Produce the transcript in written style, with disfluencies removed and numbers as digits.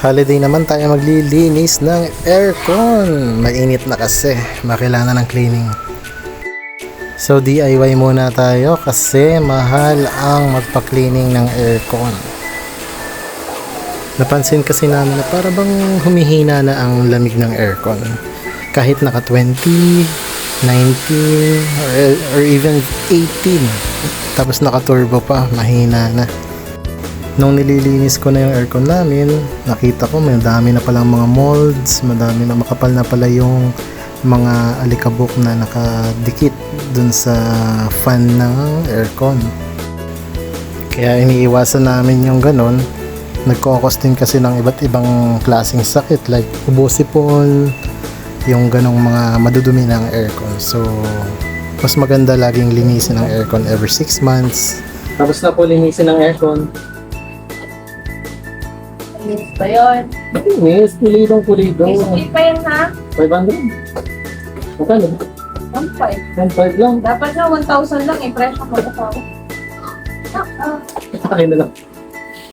Holiday naman tayo maglilinis ng aircon. Mainit na kasi, makailangan ng cleaning. So DIY muna tayo kasi mahal ang magpa-cleaning ng aircon. Napansin kasi namin na para bang humihina na ang lamig ng aircon. Kahit naka 20, 19, or even 18. Tapos naka turbo pa, mahina na. Nung nililinis ko na yung aircon namin, nakita ko may dami na palang mga molds, madami na makapal na pala yung mga alikabok na nakadikit dun sa fan ng aircon. Kaya iniiwasan namin yung ganon. Nagkokos din kasi ng iba't ibang klaseng sakit like ubo-sipon, yung ganong mga madudumi ng aircon. So, mas maganda laging linisin ang aircon every 6 months. Tapos na po linisin ang aircon. Linis pa yun. Yes, pulidong-pulido. Split pa yan ha? 500. Magkano? 1.5. 1.5 lang. Dapat na 1,000 lang eh. Presyo ko. Akin na lang.